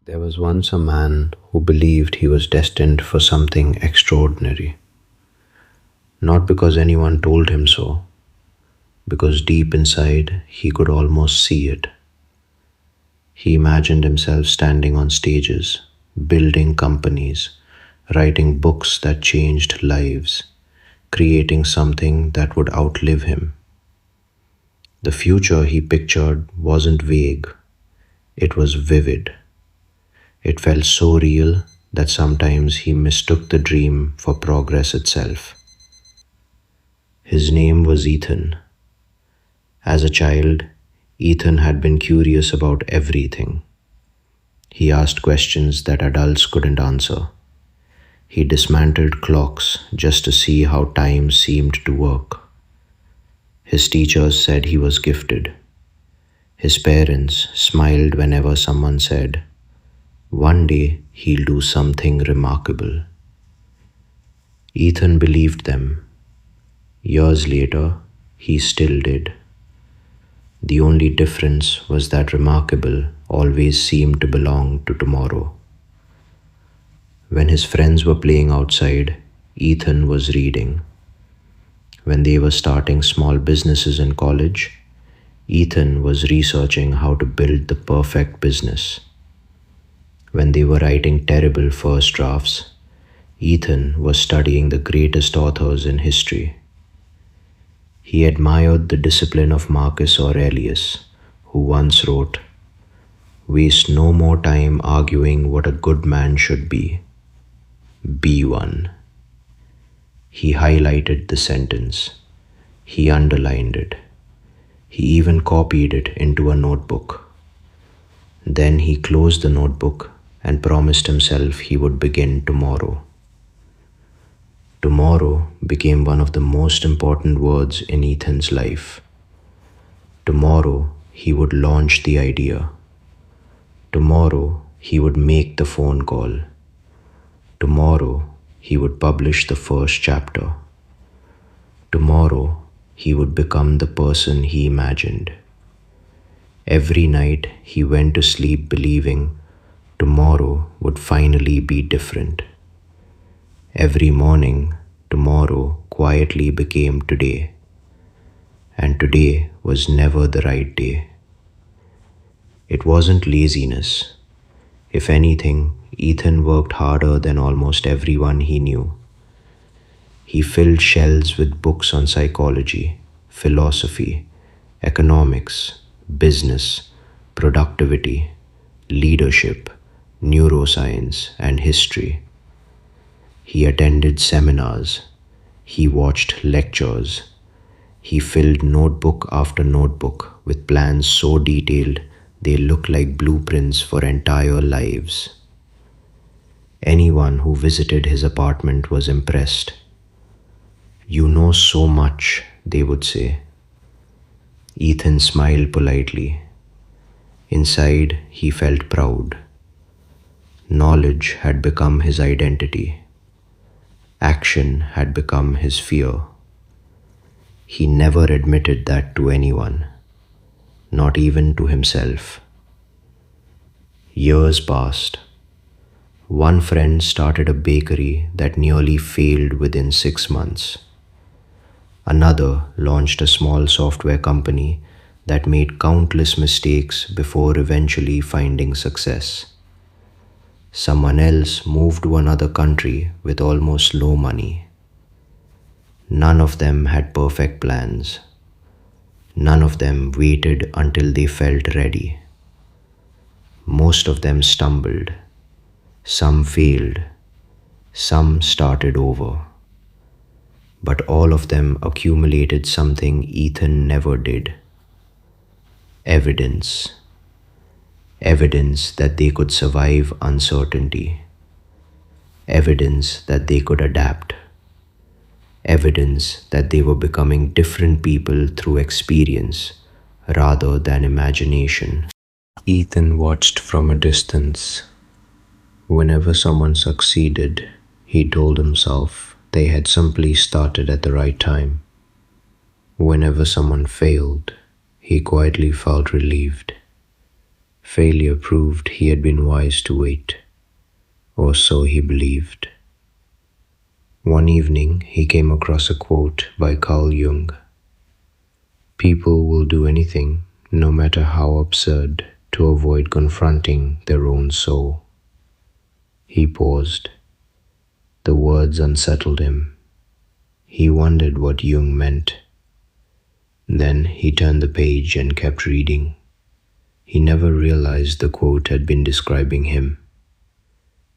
There was once a man who believed he was destined for something extraordinary, not because anyone told him so, because deep inside he could almost see it. He imagined himself standing on stages, building companies, writing books that changed lives, creating something that would outlive him. The future he pictured wasn't vague, it was vivid. It felt so real that sometimes he mistook the dream for progress itself. His name was Ethan. As a child, Ethan had been curious about everything. He asked questions that adults couldn't answer. He dismantled clocks just to see how time seemed to work. His teachers said he was gifted. His parents smiled whenever someone said, "One day he'll do something remarkable." Ethan believed them. Years later, he still did. The only difference was that remarkable always seemed to belong to tomorrow. When his friends were playing outside, Ethan was reading. When they were starting small businesses in college, Ethan was researching how to build the perfect business. When they were writing terrible first drafts, Ethan was studying the greatest authors in history. He admired the discipline of Marcus Aurelius, who once wrote, "Waste no more time arguing what a good man should be one." He highlighted the sentence. He underlined it. He even copied it into a notebook. Then he closed the notebook and promised himself he would begin tomorrow. Tomorrow became one of the most important words in Ethan's life. Tomorrow he would launch the idea. Tomorrow he would make the phone call. Tomorrow he would publish the first chapter. Tomorrow he would become the person he imagined. Every night he went to sleep believing tomorrow would finally be different. Every morning, tomorrow quietly became today, and today was never the right day. It wasn't laziness. If anything, Ethan worked harder than almost everyone he knew. He filled shelves with books on psychology, philosophy, economics, business, productivity, leadership, neuroscience, and history. He attended seminars. He watched lectures. He filled notebook after notebook with plans so detailed they looked like blueprints for entire lives. Anyone who visited his apartment was impressed. "You know so much," they would say. Ethan smiled politely. Inside, he felt proud. Knowledge had become his identity. Action had become his fear. He never admitted that to anyone, not even to himself. Years passed. One friend started a bakery that nearly failed within 6 months. Another launched a small software company that made countless mistakes before eventually finding success. Someone else moved to another country with almost no money. None of them had perfect plans. None of them waited until they felt ready. Most of them stumbled. Some failed. Some started over. But all of them accumulated something Ethan never did: evidence. Evidence that they could survive uncertainty. Evidence that they could adapt. Evidence that they were becoming different people through experience rather than imagination. Ethan watched from a distance. Whenever someone succeeded, he told himself they had simply started at the right time. Whenever someone failed, he quietly felt relieved. Failure proved he had been wise to wait, or so he believed. One evening, he came across a quote by Carl Jung. People will do anything, no matter how absurd, to avoid confronting their own soul. He paused. The words unsettled him. He wondered what Jung meant. Then he turned the page and kept reading. He never realized the quote had been describing him.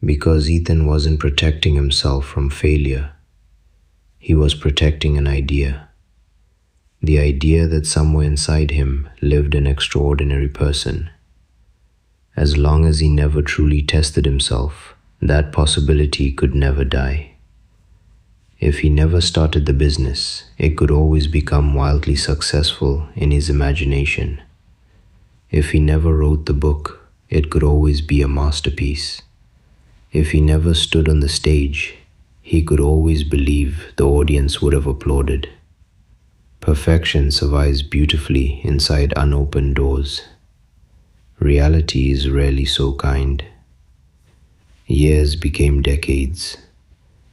Because Ethan wasn't protecting himself from failure, he was protecting an idea. The idea that somewhere inside him lived an extraordinary person. As long as he never truly tested himself, that possibility could never die. If he never started the business, it could always become wildly successful in his imagination. If he never wrote the book, it could always be a masterpiece. If he never stood on the stage, he could always believe the audience would have applauded. Perfection survives beautifully inside unopened doors. Reality is rarely so kind. Years became decades.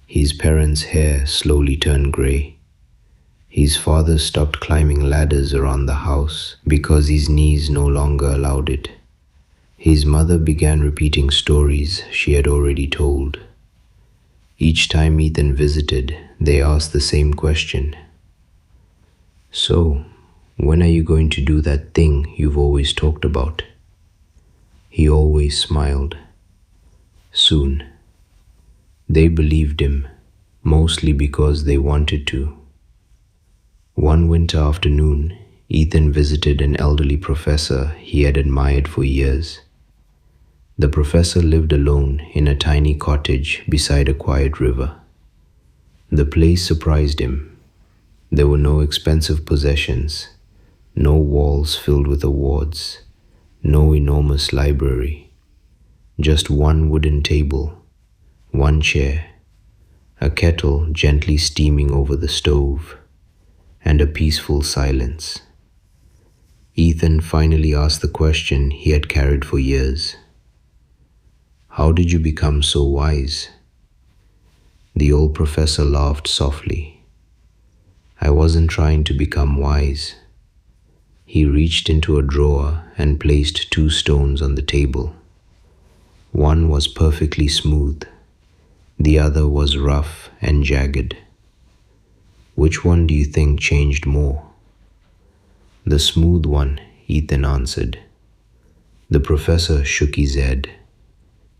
His parents' hair slowly turned gray. His father stopped climbing ladders around the house because his knees no longer allowed it. His mother began repeating stories she had already told. Each time Ethan visited, they asked the same question. So, when are you going to do that thing you've always talked about? He always smiled. Soon. They believed him, mostly because they wanted to. One winter afternoon, Ethan visited an elderly professor he had admired for years. The professor lived alone in a tiny cottage beside a quiet river. The place surprised him. There were no expensive possessions, no walls filled with awards, no enormous library. Just one wooden table, one chair, a kettle gently steaming over the stove, and a peaceful silence. Ethan finally asked the question he had carried for years. How did you become so wise? The old professor laughed softly. I wasn't trying to become wise. He reached into a drawer and placed 2 stones on the table. One was perfectly smooth. The other was rough and jagged. Which one do you think changed more? The smooth one, Ethan answered. The professor shook his head.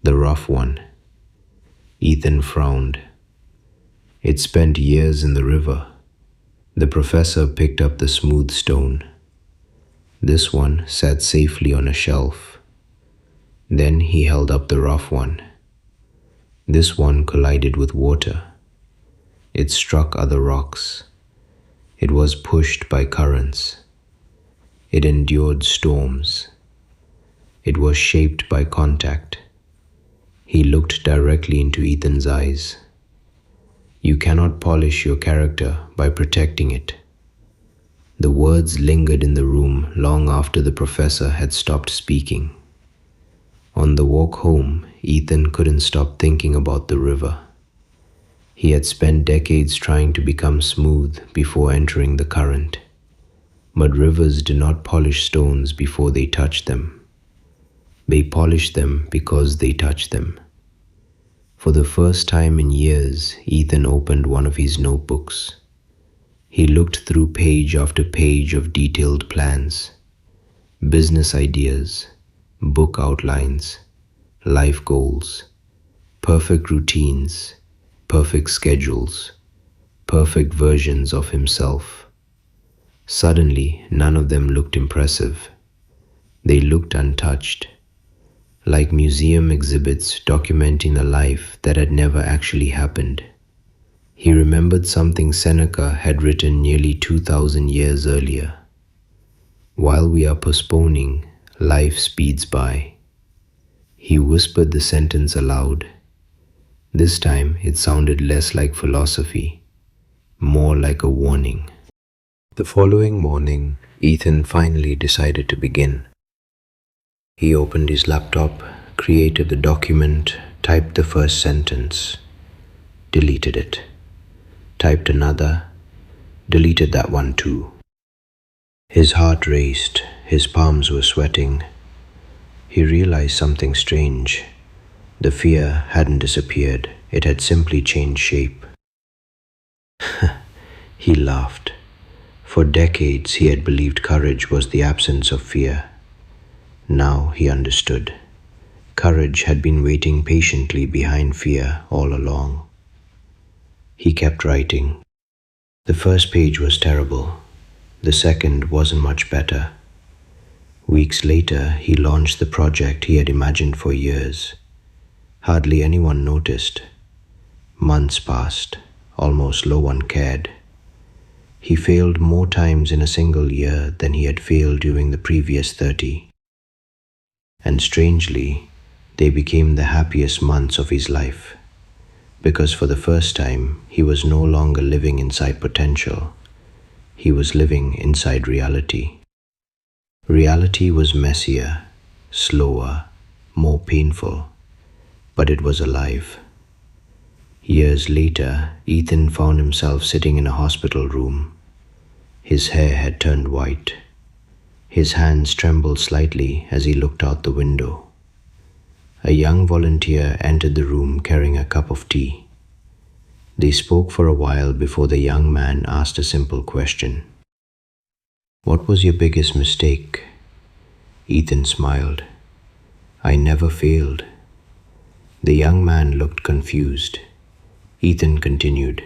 The rough one. Ethan frowned. It spent years in the river. The professor picked up the smooth stone. This one sat safely on a shelf. Then he held up the rough one. This one collided with water. It struck other rocks. It was pushed by currents. It endured storms. It was shaped by contact. He looked directly into Ethan's eyes. You cannot polish your character by protecting it. The words lingered in the room long after the professor had stopped speaking. On the walk home, Ethan couldn't stop thinking about the river. He had spent decades trying to become smooth before entering the current. But rivers do not polish stones before they touch them. They polish them because they touch them. For the first time in years, Ethan opened one of his notebooks. He looked through page after page of detailed plans, business ideas, book outlines, life goals, perfect routines, perfect schedules, perfect versions of himself. Suddenly, none of them looked impressive. They looked untouched, like museum exhibits documenting a life that had never actually happened. He remembered something Seneca had written nearly 2,000 years earlier. While we are postponing, life speeds by. He whispered the sentence aloud. This time it sounded less like philosophy, more like a warning. The following morning, Ethan finally decided to begin. He opened his laptop, created the document, typed the first sentence, deleted it, typed another, deleted that one too. His heart raced, his palms were sweating. He realized something strange. The fear hadn't disappeared, it had simply changed shape. He laughed. For decades he had believed courage was the absence of fear. Now he understood. Courage had been waiting patiently behind fear all along. He kept writing. The first page was terrible. The second wasn't much better. Weeks later, he launched the project he had imagined for years. Hardly anyone noticed. Months passed. Almost no one cared. He failed more times in a single year than he had failed during the previous 30. And strangely, they became the happiest months of his life, because for the first time, he was no longer living inside potential. He was living inside reality. Reality was messier, slower, more painful, but it was alive. Years later, Ethan found himself sitting in a hospital room. His hair had turned white. His hands trembled slightly as he looked out the window. A young volunteer entered the room carrying a cup of tea. They spoke for a while before the young man asked a simple question. "What was your biggest mistake?" Ethan smiled. "I never failed." The young man looked confused. Ethan continued,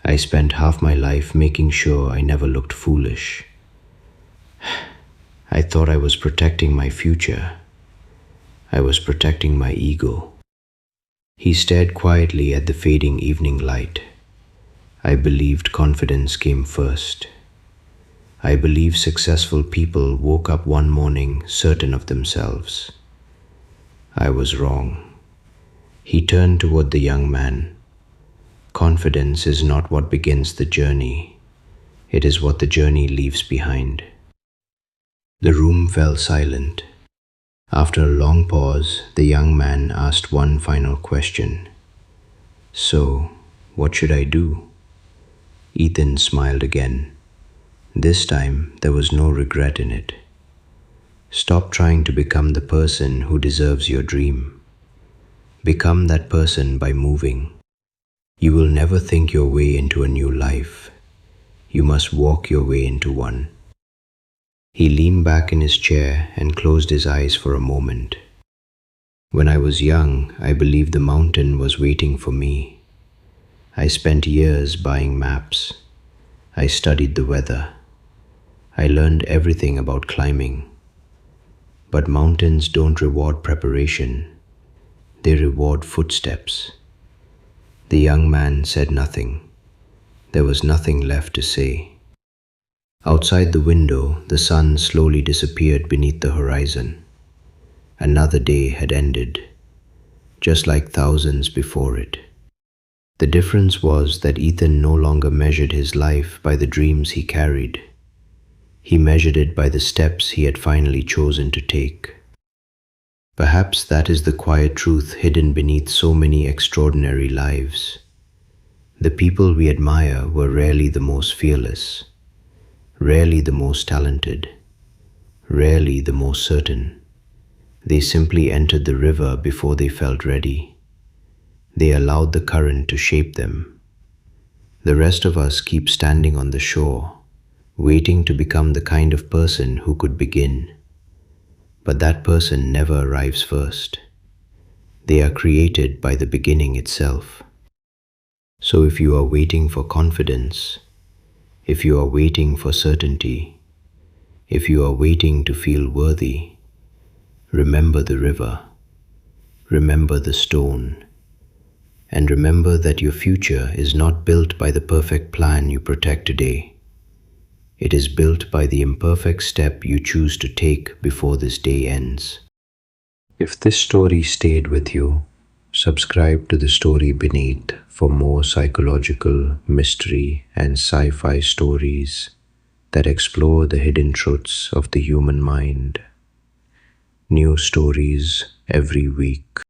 "I spent half my life making sure I never looked foolish. I thought I was protecting my future. I was protecting my ego." He stared quietly at the fading evening light. "I believed confidence came first. I believe successful people woke up one morning certain of themselves. I was wrong." He turned toward the young man. "Confidence is not what begins the journey. It is what the journey leaves behind." The room fell silent. After a long pause, the young man asked one final question. "So, what should I do?" Ethan smiled again. This time, there was no regret in it. "Stop trying to become the person who deserves your dream. Become that person by moving. You will never think your way into a new life. You must walk your way into one." He leaned back in his chair and closed his eyes for a moment. "When I was young, I believed the mountain was waiting for me. I spent years buying maps. I studied the weather. I learned everything about climbing. But mountains don't reward preparation. They reward footsteps." The young man said nothing. There was nothing left to say. Outside the window, the sun slowly disappeared beneath the horizon. Another day had ended, just like thousands before it. The difference was that Ethan no longer measured his life by the dreams he carried. He measured it by the steps he had finally chosen to take. Perhaps that is the quiet truth hidden beneath so many extraordinary lives. The people we admire were rarely the most fearless, rarely the most talented, rarely the most certain. They simply entered the river before they felt ready. They allowed the current to shape them. The rest of us keep standing on the shore, waiting to become the kind of person who could begin. But that person never arrives first. They are created by the beginning itself. So if you are waiting for confidence, if you are waiting for certainty, if you are waiting to feel worthy, remember the river, remember the stone, and remember that your future is not built by the perfect plan you protect today. It is built by the imperfect step you choose to take before this day ends. If this story stayed with you, subscribe to the story beneath for more psychological, mystery, and sci-fi stories that explore the hidden truths of the human mind. New stories every week.